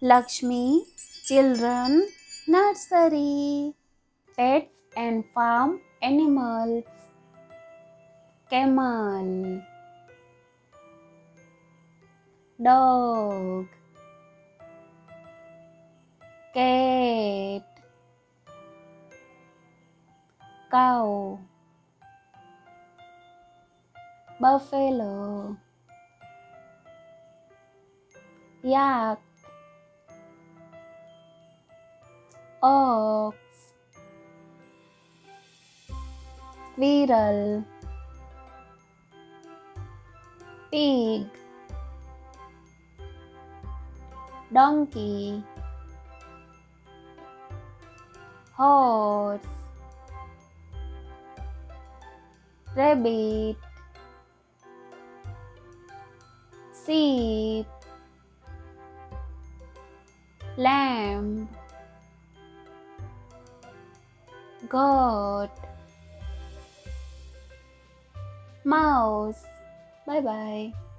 Lakshmi, children, nursery, pets and farm animals, camel, dog, cat, cow, buffalo, yak, ox, squirrel, pig, donkey, horse, rabbit, sheep, lamb, goat, mouse. Bye bye.